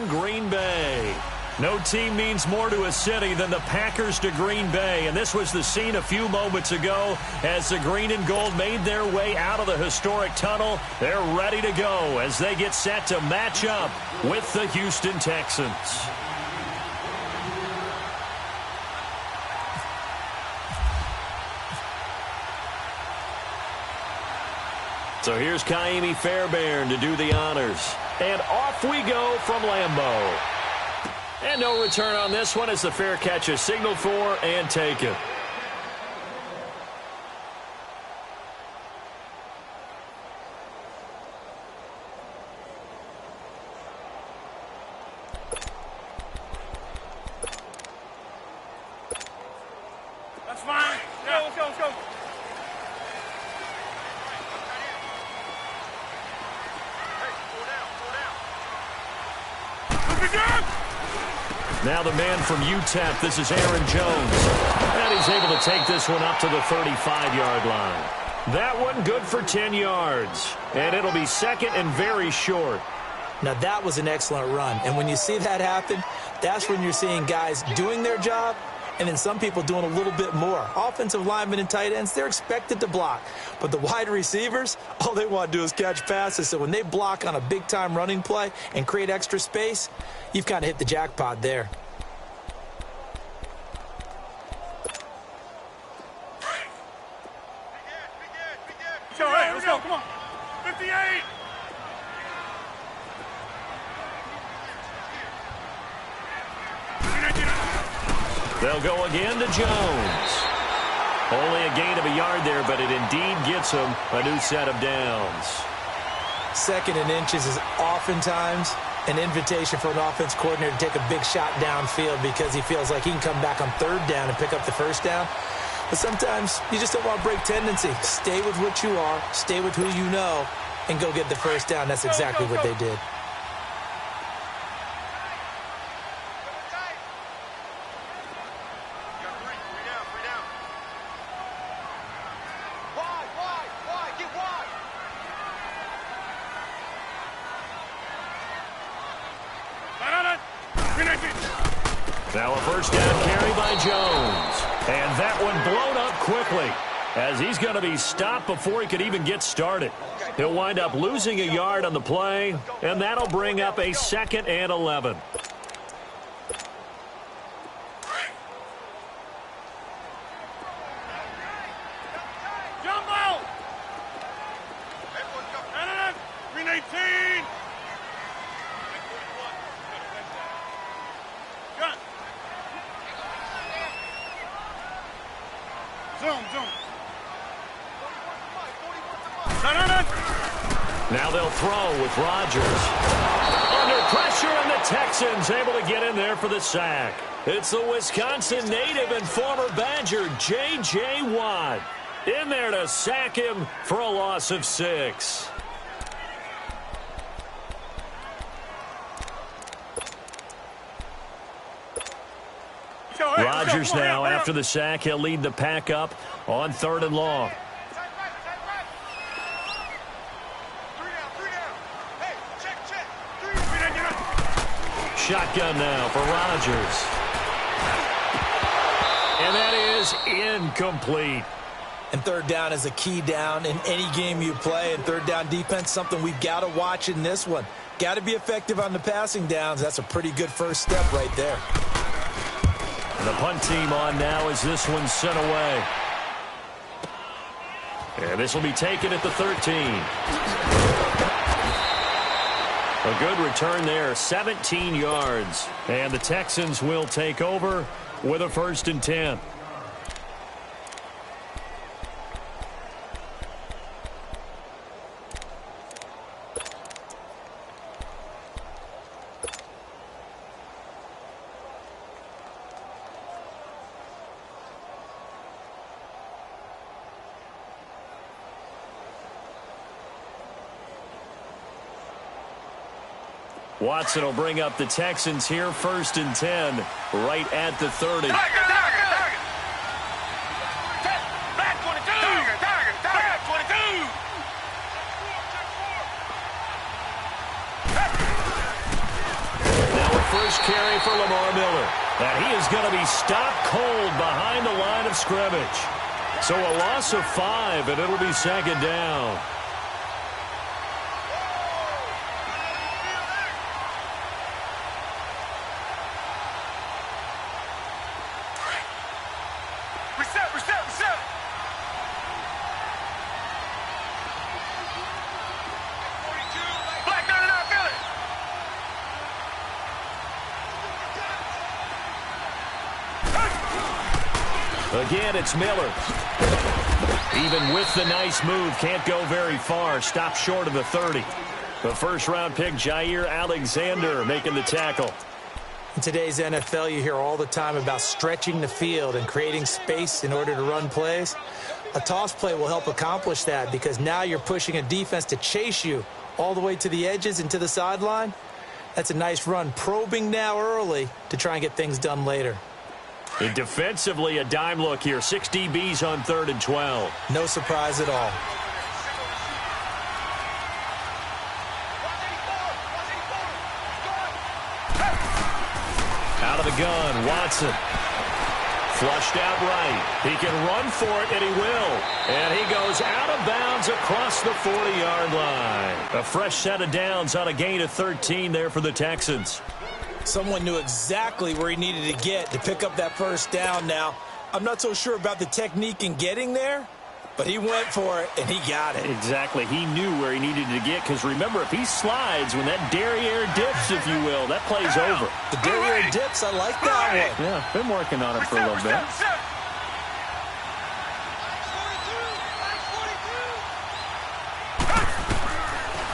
in Green Bay. No team means more to a city than the Packers to Green Bay, and this was the scene a few moments ago as the green and gold made their way out of the historic tunnel. They're ready to go as they get set to match up with the Houston Texans. So here's Kaimi Fairbairn to do the honors. And off we go from Lambeau. And no return on this one as the fair catch is signaled for and taken. That's fine. Yeah, let's go, let's go. Now the man from UTEP, this is Aaron Jones. And he's able to take this one up to the 35-yard line. That one good for 10 yards. And it'll be second and very short. Now that was an excellent run. And when you see that happen, that's when you're seeing guys doing their job and then some people doing a little bit more. Offensive linemen and tight ends, they're expected to block. But the wide receivers, all they want to do is catch passes. So when they block on a big-time running play and create extra space, you've kind of hit the jackpot there. Let's go, come on. 58. They'll go again to Jones. Only a gain of a yard there, but it indeed gets him a new set of downs. Second and inches is oftentimes an invitation for an offense coordinator to take a big shot downfield because he feels like he can come back on third down and pick up the first down. But sometimes you just don't want to break tendency. Stay with what you are, stay with who you know, and go get the first down. That's exactly what they did. Now a first down carry by Jones. And that one blown up quickly as he's going to be stopped before he could even get started. He'll wind up losing a yard on the play, and that'll bring up a 2nd and 11. Jumbo! Green 18! Zoom. Now they'll throw with Rodgers. Under pressure, and the Texans able to get in there for the sack. It's the Wisconsin native and former Badger, J.J. Watt, in there to sack him for a loss of 6. Rodgers now, after the sack, he'll lead the pack up on 3rd and long. Shotgun now for Rodgers. And that is incomplete. And third down is a key down in any game you play. And third down defense, something we've got to watch in this one. Got to be effective on the passing downs. That's a pretty good first step right there. The punt team on now as this one's sent away. And this will be taken at the 13. A good return there, 17 yards. And the Texans will take over with a 1st and 10. Watson will bring up the Texans here, 1st and 10, right at the 30. first carry for Lamar Miller. And he is going to be stopped cold behind the line of scrimmage. So a loss of 5, and it'll be second down. Reset. Black 99, feel it. Again, it's Miller. Even with the nice move, can't go very far. Stop short of the 30. The first-round pick, Jayy Alexander, making the tackle. In today's NFL, you hear all the time about stretching the field and creating space in order to run plays. A toss play will help accomplish that because now you're pushing a defense to chase you all the way to the edges and to the sideline. That's a nice run, probing now early to try and get things done later. And defensively, a dime look here. 6 DBs on 3rd and 12. No surprise at all. Out of the gun, Watson. Flushed out right. He can run for it, and he will. And he goes out of bounds across the 40-yard line. A fresh set of downs on a gain of 13 there for the Texans. Someone knew exactly where he needed to get to pick up that first down now. I'm not so sure about the technique in getting there, but he went for it, and he got it. Exactly. He knew where he needed to get because, remember, if he slides, when that derriere dips, if you will, that play's over. The derriere dips, I like that one. Yeah, been working on it for a little bit.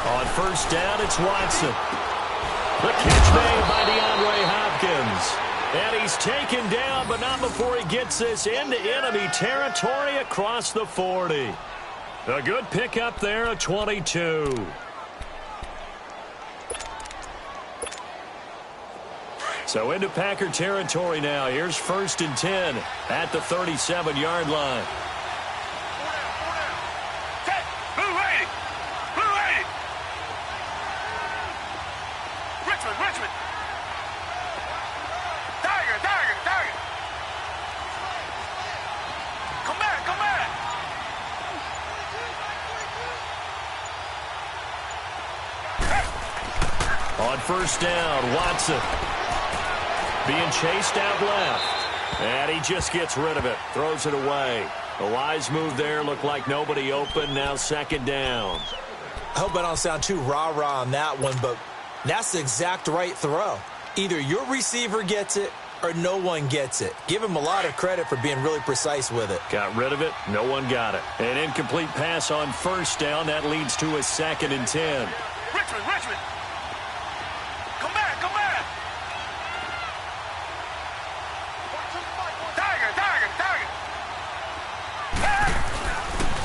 On first down, it's Watson. The catch made by DeAndre Hopkins. And he's taken down, but not before he gets this into enemy territory across the 40. A good pickup there at 22. So into Packer territory now. Here's 1st and 10 at the 37-yard line. Richmond. Tiger. Come back. On first down, Watson being chased out left. And he just gets rid of it. Throws it away. A wise move there. Looked like nobody open. Now 2nd down. I hope I don't sound too rah-rah on that one, but that's the exact right throw. Either your receiver gets it or no one gets it. Give him a lot of credit for being really precise with it. Got rid of it. No one got it. An incomplete pass on first down. That leads to a 2nd and 10. Richmond. Come back. Tiger.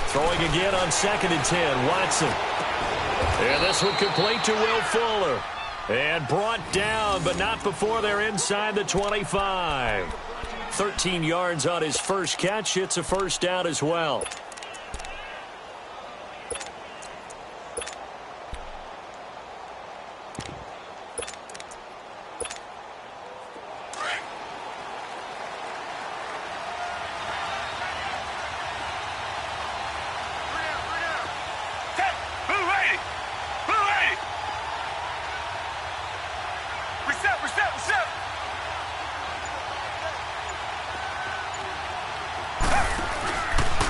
Throwing again on 2nd and 10. Watson. And this one complete to Will Fuller. And brought down, but not before they're inside the 25. 13 yards on his first catch. It's a first down as well.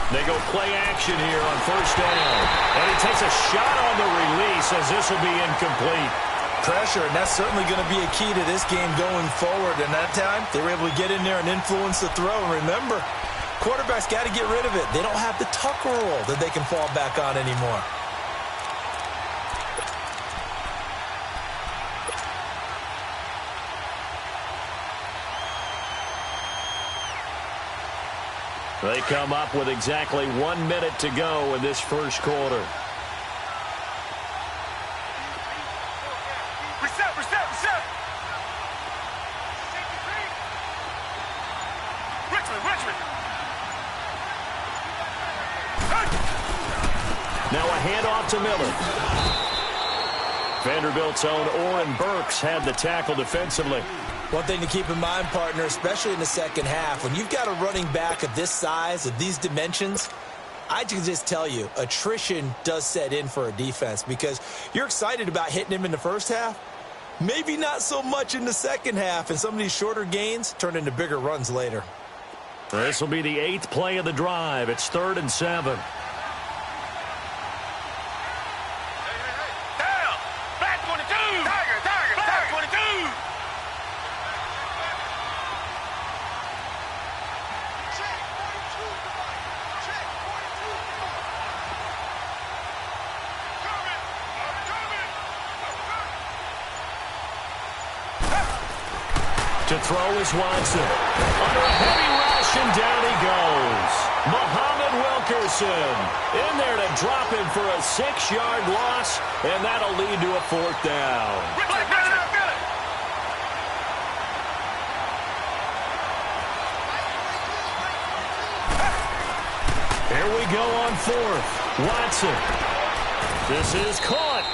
They go play action here on first down. And he takes a shot on the release as this will be incomplete. Pressure, and that's certainly going to be a key to this game going forward. And that time, they were able to get in there and influence the throw. Remember, quarterbacks got to get rid of it. They don't have the Tucker rule that they can fall back on anymore. They come up with exactly 1 minute to go in this first quarter. Reset. Richmond. Now a handoff to Miller. Vanderbilt's own Oren Burks had the tackle defensively. One thing to keep in mind, partner, especially in the second half, when you've got a running back of this size, of these dimensions, I can just tell you, attrition does set in for a defense because you're excited about hitting him in the first half. Maybe not so much in the second half, and some of these shorter gains turn into bigger runs later. This will be the 8th play of the drive. It's 3rd and 7. To throw is Watson. Under a heavy rush, and down he goes. Muhammad Wilkerson in there to drop him for a 6-yard loss, and that'll lead to a 4th down. Here we go on 4th. Watson. This is caught.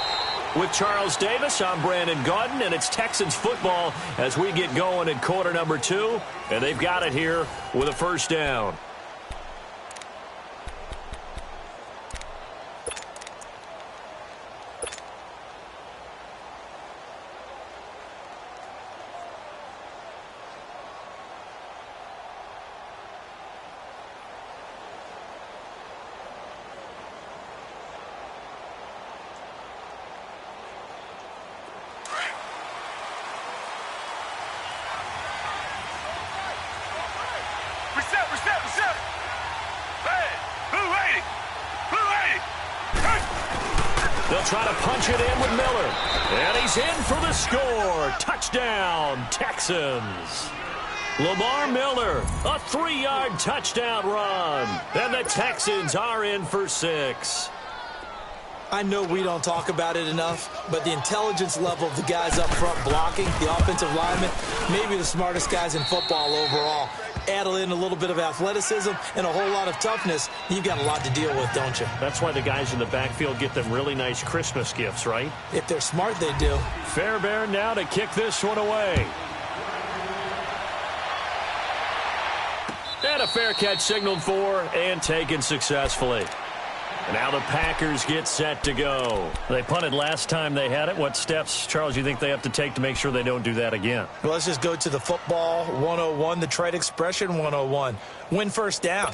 With Charles Davis, I'm Brandon Gaudin, and it's Texans football as we get going in quarter number 2, and they've got it here with a 1st down. Reset. Hey, Blue 80. They'll try to punch it in with Miller. And he's in for the score. Touchdown, Texans. Lamar Miller, a 3-yard touchdown run. And the Texans are in for 6. I know we don't talk about it enough, but the intelligence level of the guys up front blocking, the offensive linemen, maybe the smartest guys in football overall. Add in a little bit of athleticism and a whole lot of toughness, you've got a lot to deal with, don't you? That's why the guys in the backfield get them really nice Christmas gifts, right? If they're smart, they do. Fairbairn now to kick this one away. And a fair catch signaled for and taken successfully. Now the Packers get set to go. They punted last time they had it. What steps, Charles, you think they have to take to make sure they don't do that again? Well, let's just go to the football 101, the trade expression 101. Win 1st down.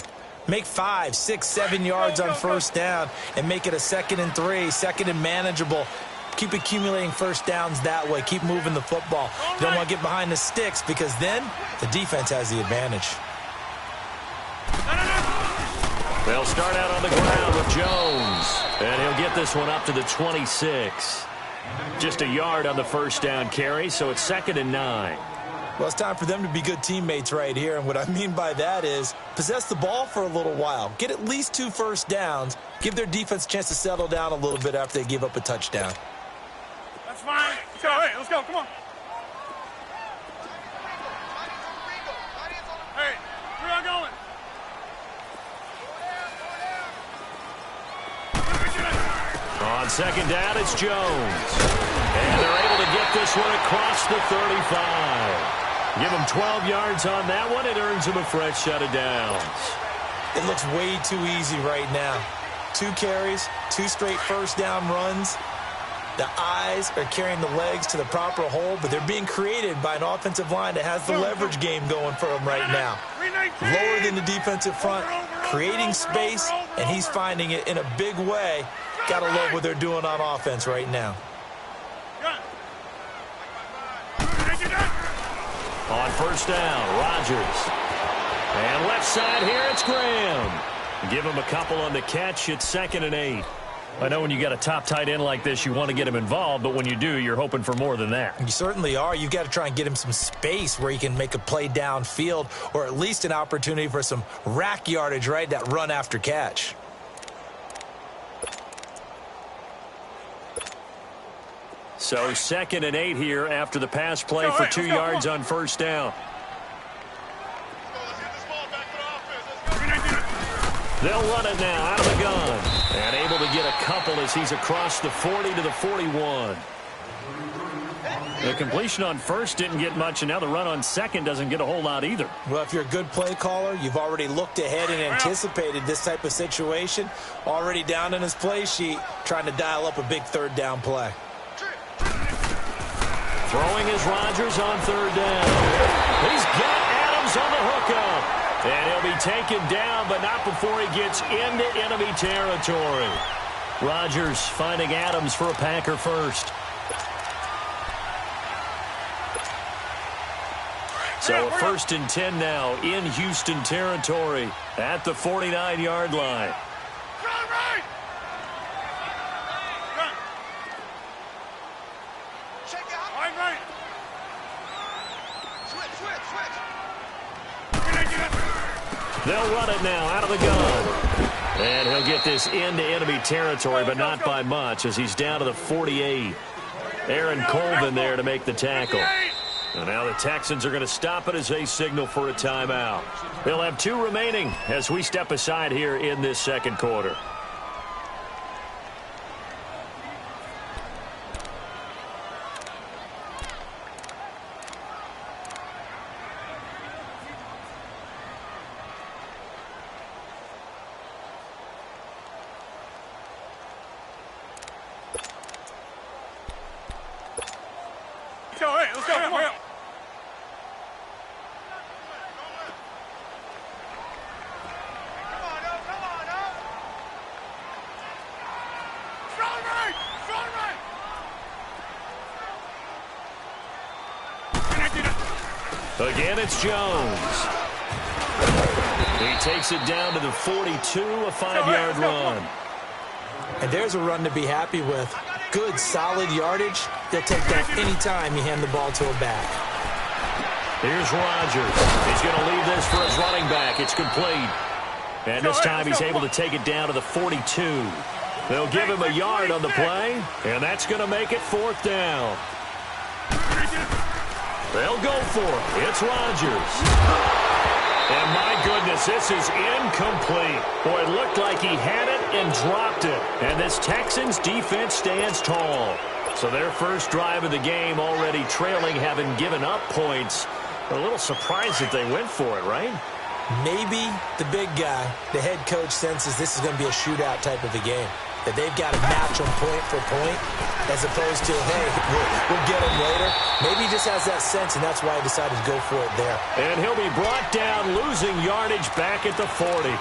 Make 5, 6, 7 yards on 1st down and make it a 2nd and 3, 2nd and manageable. Keep accumulating 1st downs that way. Keep moving the football. You don't want to get behind the sticks because then the defense has the advantage. They'll start out on the ground with Jones. And he'll get this one up to the 26. Just a yard on the 1st down carry, so it's 2nd and 9. Well, it's time for them to be good teammates right here. And what I mean by that is possess the ball for a little while. Get at least 2 1st downs. Give their defense a chance to settle down a little bit after they give up a touchdown. That's fine. Let's go. Come on. Hey, where are you going? On 2nd down, it's Jones. And they're able to get this one across the 35. Give him 12 yards on that one. It earns him a fresh set of downs. It looks way too easy right now. 2 carries, 2 straight 1st down runs. The eyes are carrying the legs to the proper hole, but they're being created by an offensive line that has the leverage game going for them right now. Lower than the defensive front, creating space, and he's finding it in a big way. Gotta love what they're doing on offense right now. On 1st down, Rodgers. And left side here, it's Graham. Give him a couple on the catch. It's 2nd and 8. I know when you got a top tight end like this, you want to get him involved, but when you do, you're hoping for more than that. You certainly are. You've got to try and get him some space where he can make a play downfield or at least an opportunity for some rack yardage, right? That run after catch. So 2nd and 8 here after the pass play for 2 yards on 1st down. They'll run it now out of the gun. And able to get a couple as he's across the 40 to the 41. The completion on first didn't get much, and now the run on second doesn't get a whole lot either. Well, if you're a good play caller, you've already looked ahead and anticipated this type of situation. Already down in his play sheet, trying to dial up a big third down play. Throwing is Rodgers on third down. He's got Adams on the hookup. And he'll be taken down, but not before he gets into enemy territory. Rodgers finding Adams for a Packer first. So a 1st and 10 now in Houston territory at the 49-yard line. They'll run it now out of the gun. And he'll get this into enemy territory, but not by much as he's down to the 48. Aaron Colvin there to make the tackle. And now the Texans are going to stop it as they signal for a timeout. They'll have 2 remaining as we step aside here in this second quarter. Let's go. Come on. Again, it's Jones. He takes it down to the 42, a 5-yard run. And there's a run to be happy with. Good, solid yardage. They'll take that any time you hand the ball to a back. Here's Rodgers. He's going to leave this for his running back. It's complete. And this time he's able to take it down to the 42. They'll give him a yard on the play, and that's going to make it 4th down. They'll go for it. It's Rodgers. And my goodness, this is incomplete. Boy, it looked like he had it and dropped it. And this Texans defense stands tall. So their first drive of the game already trailing, having given up points. A little surprised that they went for it, right? Maybe the big guy, the head coach, senses this is going to be a shootout type of a game. That they've got to match them point for point, as opposed to, hey, we'll get them later. Maybe he just has that sense, and that's why he decided to go for it there. And he'll be brought down, losing yardage back at the 40.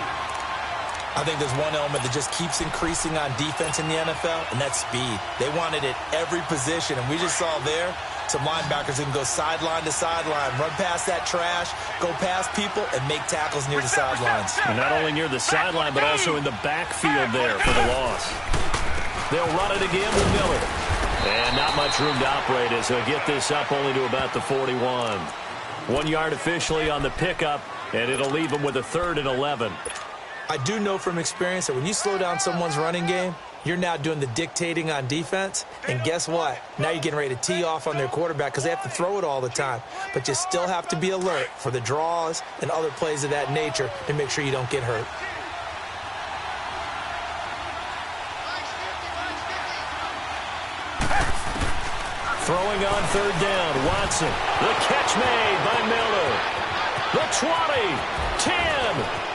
I think there's one element that just keeps increasing on defense in the NFL, and that's speed. They want it at every position, and we just saw there some linebackers that can go sideline to sideline, run past that trash, go past people, and make tackles near the sidelines. And not only near the sideline, but also in the backfield there for the loss. They'll run it again with Miller. And not much room to operate as they'll get this up only to about the 41. 1 yard officially on the pickup, and it'll leave them with a 3rd and 11. I do know from experience that when you slow down someone's running game, you're now doing the dictating on defense. And guess what? Now you're getting ready to tee off on their quarterback because they have to throw it all the time. But you still have to be alert for the draws and other plays of that nature to make sure you don't get hurt. Throwing on 3rd down, Watson. The catch made by Miller. The 20, 10.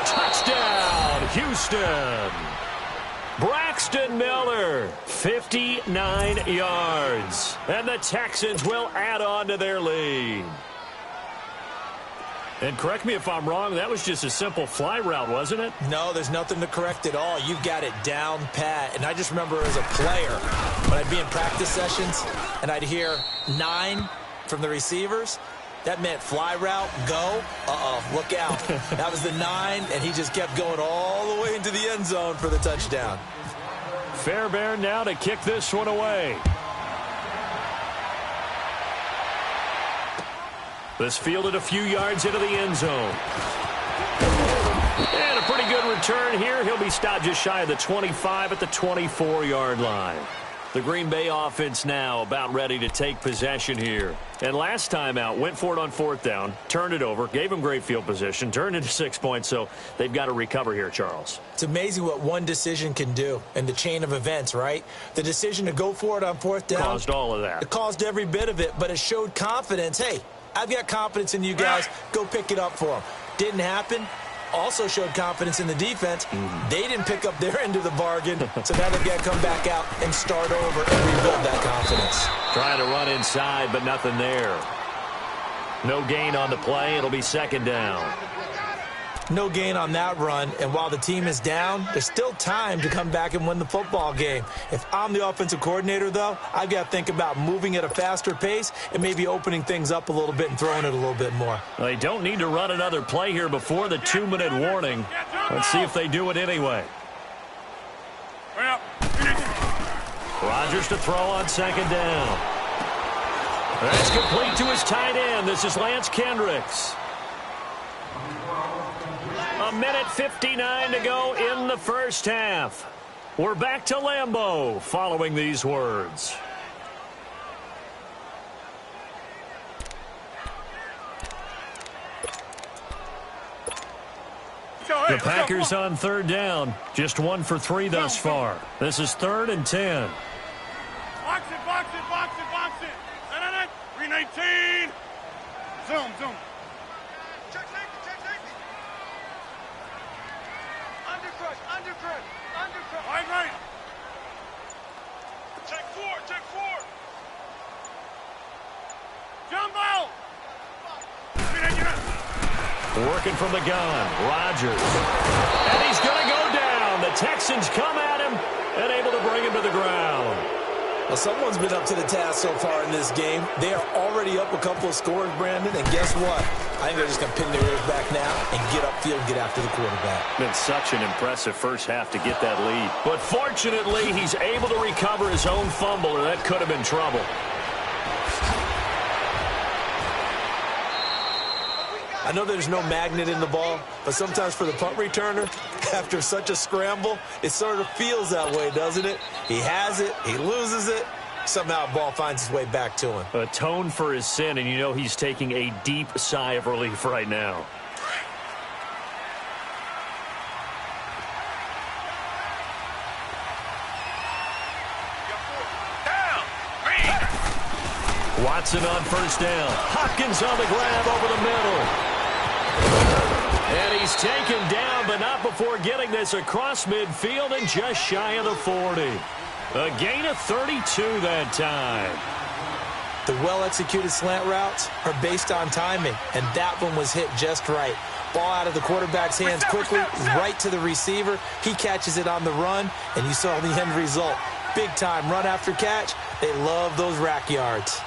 Touchdown, Houston. Braxton Miller, 59 yards. And the Texans will add on to their lead. And correct me if I'm wrong, that was just a simple fly route, wasn't it? No, there's nothing to correct at all. You've got it down pat. And I just remember as a player, when I'd be in practice sessions and I'd hear 9 from the receivers, that meant fly route, go, look out. That was the 9, and he just kept going all the way into the end zone for the touchdown. Fairbairn now to kick this one away. This fielded a few yards into the end zone. And a pretty good return here. He'll be stopped just shy of the 25 at the 24-yard line. The Green Bay offense now about ready to take possession here. And last time out, went for it on 4th down, turned it over, gave them great field position, turned into 6 points, so they've got to recover here, Charles. It's amazing what one decision can do in the chain of events, right? The decision to go for it on 4th down. Caused all of that. It caused every bit of it, but it showed confidence. Hey, I've got confidence in you guys. Go pick it up for them. Didn't happen. Also showed confidence in the defense. They didn't pick up their end of the bargain, so now they've got to come back out and start over and rebuild that confidence. Trying to run inside, but nothing there. No gain on the play. It'll be 2nd down. No gain on that run, and while the team is down, there's still time to come back and win the football game. If I'm the offensive coordinator, though, I've got to think about moving at a faster pace and maybe opening things up a little bit and throwing it a little bit more. Well, they don't need to run another play here before the 2-minute warning. Let's see if they do it anyway. Rodgers to throw on 2nd down. That's complete to his tight end. This is Lance Kendricks. 1:59 to go in the first half. We're back to Lambeau following these words. The Packers on 3rd down. Just 1 for 3 thus far. This is 3rd and 10. Box it, box it, box it, box it. 319. Zoom, zoom. Check safety, check safety. Undercrush, undercrush, undercrush. Right. Check 4, check 4. Jumbo. Working from the gun, Rodgers. And he's going to go down. The Texans come at him and able to bring him to the ground. Well, someone's been up to the task so far in this game. They are already up a couple of scores, Brandon, and guess what? I think they're just going to pin their ears back now and get upfield and get after the quarterback. Been such an impressive first half to get that lead. But fortunately, he's able to recover his own fumble, or that could have been trouble. I know there's no magnet in the ball, but sometimes for the punt returner, after such a scramble, it sort of feels that way, doesn't it? He has it, he loses it, somehow the ball finds its way back to him. Atone for his sin, and you know he's taking a deep sigh of relief right now. Watson on 1st down. Hopkins on the grab over the middle. And he's taken down, but not before getting this across midfield and just shy of the 40. A gain of 32 that time. The well-executed slant routes are based on timing, and that one was hit just right. Ball out of the quarterback's hands quickly, right to the receiver. He catches it on the run, and you saw the end result. Big-time run after catch. They love those rack yards.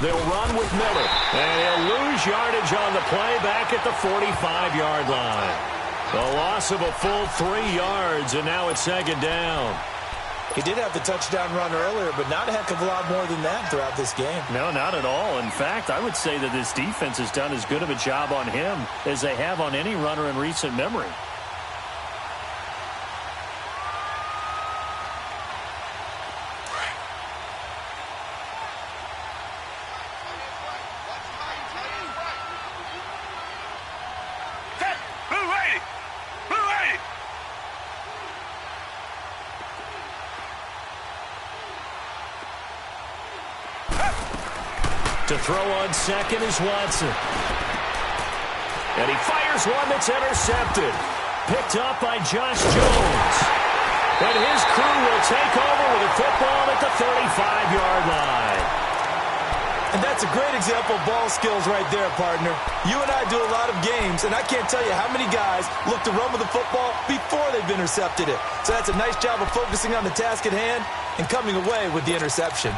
They'll run with Miller, and he'll lose yardage on the play back at the 45-yard line. The loss of a full 3 yards, and now it's 2nd down. He did have the touchdown run earlier, but not a heck of a lot more than that throughout this game. No, not at all. In fact, I would say that this defense has done as good of a job on him as they have on any runner in recent memory. To throw on 2nd is Watson. And he fires one that's intercepted. Picked up by Josh Jones. And his crew will take over with a football at the 35-yard line. And that's a great example of ball skills right there, partner. You and I do a lot of games, and I can't tell you how many guys look to run with the football before they've intercepted it. So that's a nice job of focusing on the task at hand and coming away with the interception.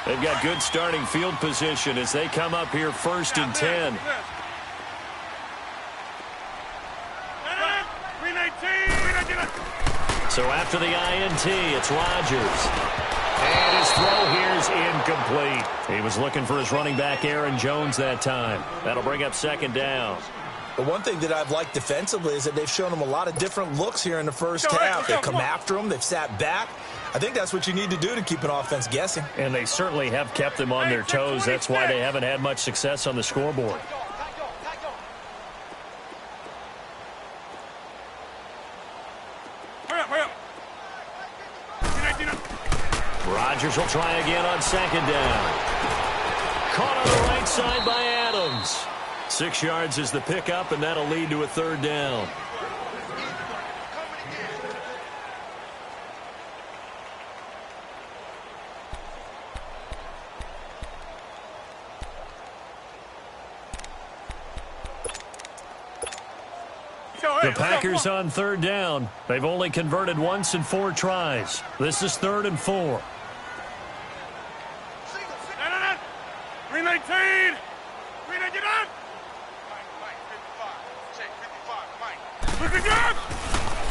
They've got good starting field position as they come up here 1st and 10. So after the INT, it's Rodgers. And his throw here is incomplete. He was looking for his running back, Aaron Jones, that time. That'll bring up 2nd down. The one thing that I've liked defensively is that they've shown them a lot of different looks here in the first half. They've come after them. They've sat back. I think that's what you need to do to keep an offense guessing. And they certainly have kept them on their toes. That's why they haven't had much success on the scoreboard. Rodgers will try again on second down. Caught on the right side by Adams. 6 yards is the pickup, and that'll lead to a third down. The Packers on third down. They've only converted once in 4 tries. This is 3rd and 4. 319! 319!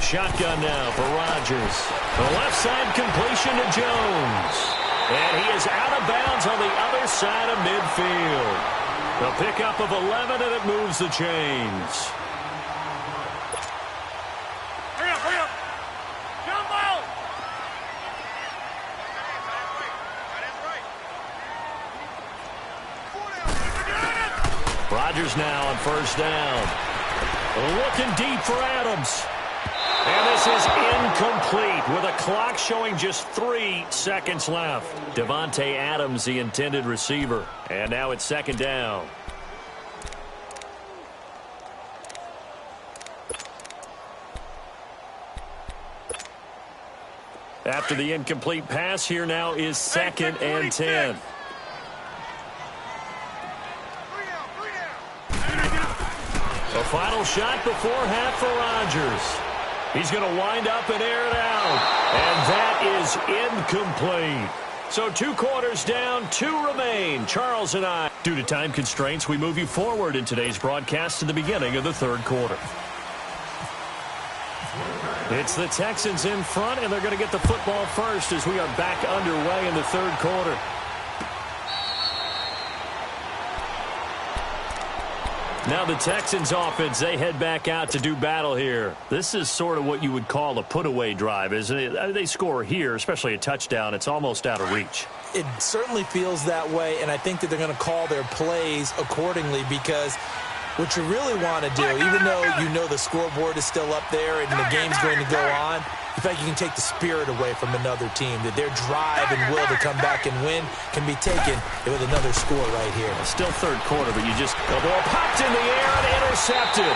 Shotgun now for Rodgers. The left side completion to Jones. And he is out of bounds on the other side of midfield. The pickup of 11, and it moves the chains. Hurry up! Jumbo! Rodgers now on first down. Looking deep for Adams. And this is incomplete with a clock showing just 3 seconds left. Davante Adams, the intended receiver. And now it's second down. After the incomplete pass, here now is 2nd and 10. The final shot before half for Rodgers. He's going to wind up and air it out. And that is incomplete. So 2 quarters down, 2 remain. Charles and I. Due to time constraints, we move you forward in today's broadcast to the beginning of the 3rd quarter. It's the Texans in front, and they're going to get the football first as we are back underway in the 3rd quarter. Now the Texans offense, they head back out to do battle here. This is sort of what you would call a put-away drive, isn't it? They score here, especially a touchdown. It's almost out of reach. It certainly feels that way, and I think that they're going to call their plays accordingly because what you really want to do, even though you know the scoreboard is still up there and the game's going to go on, in fact, you can take the spirit away from another team, that their drive and will to come back and win can be taken with another score right here. Still 3rd quarter, but the ball popped in the air and intercepted.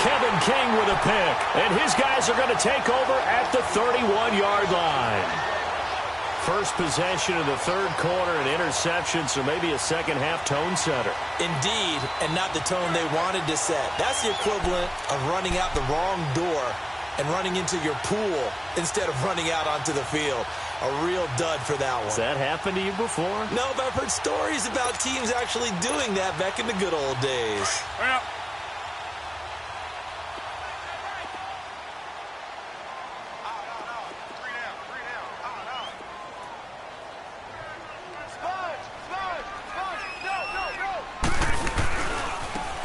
Kevin King with a pick, and his guys are going to take over at the 31-yard line. First possession of the 3rd quarter, an interception, so maybe a second-half tone setter. Indeed, and not the tone they wanted to set. That's the equivalent of running out the wrong door and running into your pool instead of running out onto the field. A real dud for that one. Has that happened to you before? No, but I've heard stories about teams actually doing that back in the good old days. Well.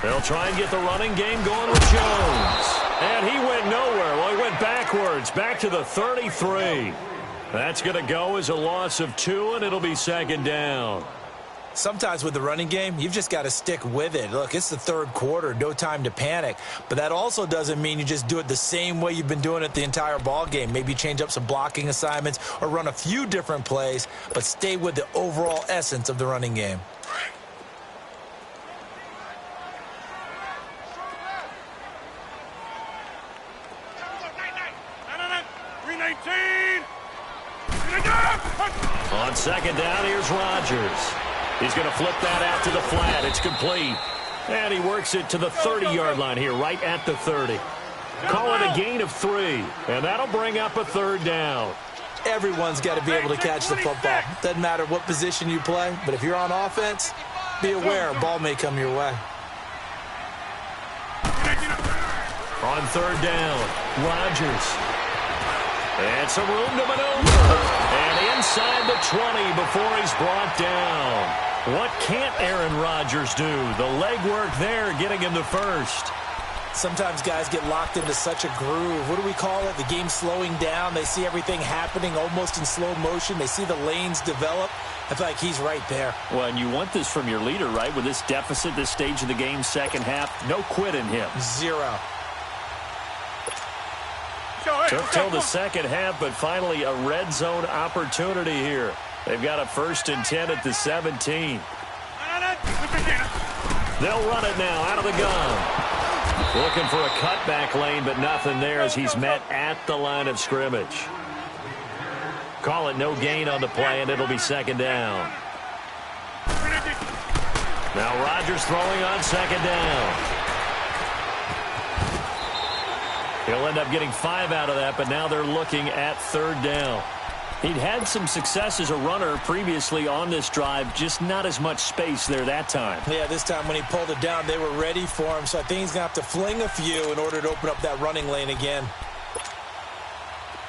They'll try and get the running game going with Jones. And he went nowhere. Well, he went backwards, back to the 33. That's going to go as a loss of 2, and it'll be second down. Sometimes with the running game, you've just got to stick with it. Look, it's the 3rd quarter, no time to panic. But that also doesn't mean you just do it the same way you've been doing it the entire ball game. Maybe change up some blocking assignments or run a few different plays, but stay with the overall essence of the running game. On second down, here's Rodgers. He's going to flip that out to the flat. It's complete. And he works it to the 30-yard line here, right at the 30. Call it a gain of 3, and that'll bring up a 3rd down. Everyone's got to be able to catch the football. Doesn't matter what position you play, but if you're on offense, be aware a ball may come your way. On 3rd down, Rodgers. And some room to maneuver. And inside the 20 before he's brought down. What can't Aaron Rodgers do? The legwork there getting him the first. Sometimes guys get locked into such a groove. What do we call it? The game slowing down. They see everything happening almost in slow motion. They see the lanes develop. I feel like he's right there. Well, and you want this from your leader, right? With this deficit, this stage of the game, second half, no quit in him. Zero. Took till the second half, but finally a red zone opportunity here. They've got a 1st and 10 at the 17. They'll run it now out of the gun. Looking for a cutback lane, but nothing there as he's met at the line of scrimmage. Call it no gain on the play, and it'll be second down. Now Rodgers throwing on second down. He'll end up getting 5 out of that, but now they're looking at 3rd down. He'd had some success as a runner previously on this drive, just not as much space there that time. Yeah, this time when he pulled it down, they were ready for him, so I think he's going to have to fling a few in order to open up that running lane again.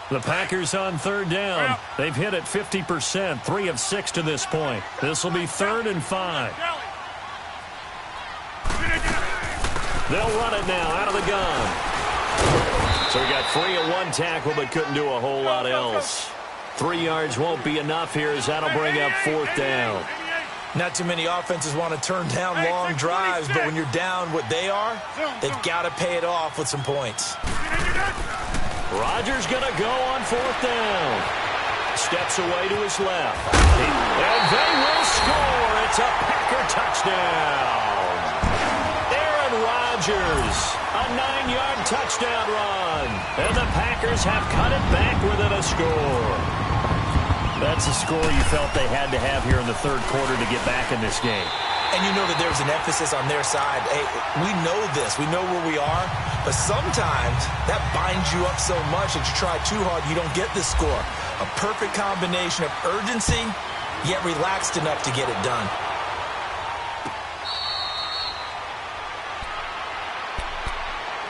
The Packers on 3rd down. They've hit it 50%, 3 of 6 to this point. This will be 3rd and 5. They'll run it now out of the gun. So he got free of 1 tackle, but couldn't do a whole lot else. 3 yards won't be enough here as that'll bring up 4th down. Not too many offenses want to turn down long drives, but when you're down what they are, they've got to pay it off with some points. Rodgers going to go on 4th down. Steps away to his left. And they will score. It's a Packer touchdown. Aaron Rodgers, a 9-yard touchdown run. And the Packers have cut it back within a score. That's a score you felt they had to have here in the 3rd quarter to get back in this game. And you know that there's an emphasis on their side. Hey, we know this. We know where we are. But sometimes that binds you up so much that you try too hard, you don't get the score. A perfect combination of urgency, yet relaxed enough to get it done.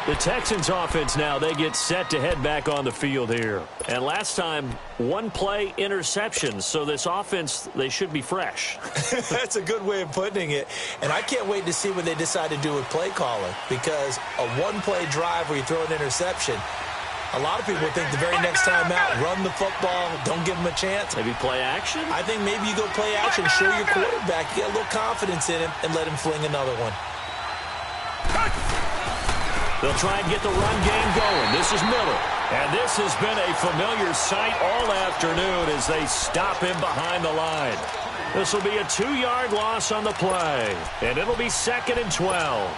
The Texans offense now, they get set to head back on the field here. And last time, 1-play interception. So this offense, they should be fresh. That's a good way of putting it. And I can't wait to see what they decide to do with play calling. Because a 1-play drive where you throw an interception, a lot of people think the very next time out, run the football, don't give them a chance. Maybe play action? I think maybe you go play action, show your quarterback, get a little confidence in him, and let him fling another one. They'll try and get the run game going. This is Miller. And this has been a familiar sight all afternoon as they stop him behind the line. This will be a 2-yard loss on the play. And it'll be 2nd and 12.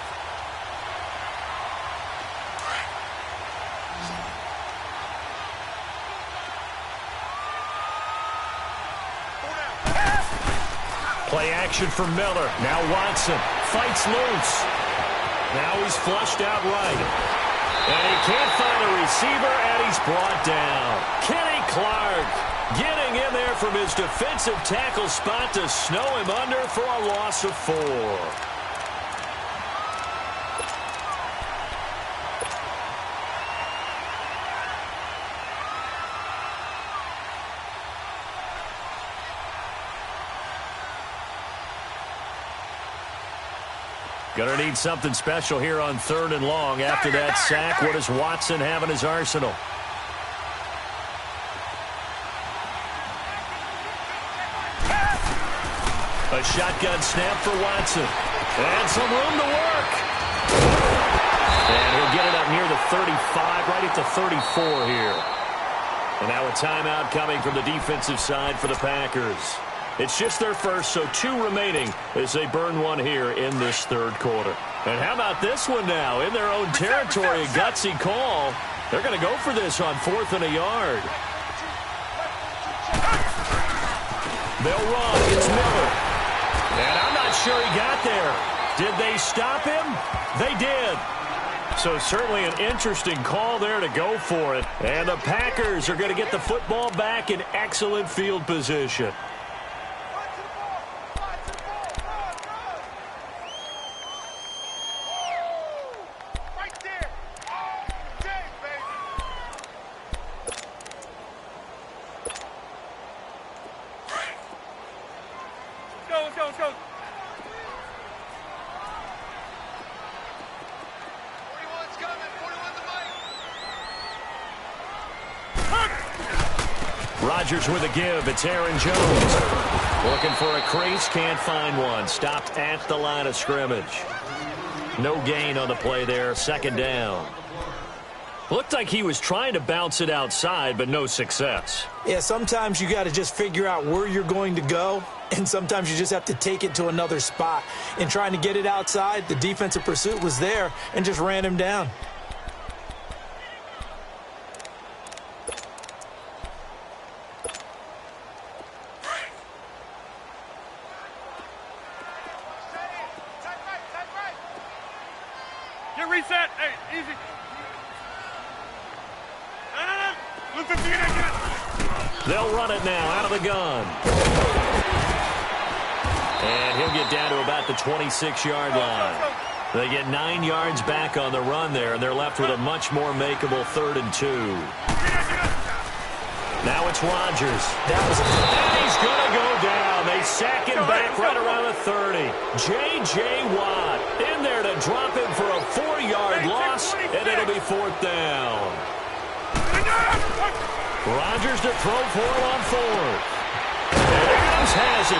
Play action for Miller. Now Watson fights loose. Now he's flushed out right. And he can't find a receiver, and he's brought down. Kenny Clark getting in there from his defensive tackle spot to snow him under for a loss of 4. Going to need something special here on 3rd and long. After that sack, what does Watson have in his arsenal? A shotgun snap for Watson. And some room to work. And he'll get it up near the 35, right at the 34 here. And now a timeout coming from the defensive side for the Packers. It's just their first, so 2 remaining as they burn 1 here in this 3rd quarter. And how about this one now? In their own territory, a gutsy call. They're going to go for this on 4th and a yard. They'll run. It's Miller. And I'm not sure he got there. Did they stop him? They did. So certainly an interesting call there to go for it. And the Packers are going to get the football back in excellent field position. Rodgers with a give. It's Aaron Jones. Looking for a crease, can't find one. Stopped at the line of scrimmage. No gain on the play there. Second down. Looked like he was trying to bounce it outside, but no success. Yeah, sometimes you got to just figure out where you're going to go, and sometimes you just have to take it to another spot. In trying to get it outside, the defensive pursuit was there and just ran him down. Get reset. Hey, easy. They'll run it now out of the gun. And he'll get down to about the 26-yard line. They get 9 yards back on the run there, and they're left with a much more makeable 3rd and 2. Now it's Rodgers. And he's going to go down. They sack him back right around the 30. Jayy Watt in there to drop him for a 4-yard loss, and it'll be 4th down. Rodgers to throw for it on 4th. And Adams has it.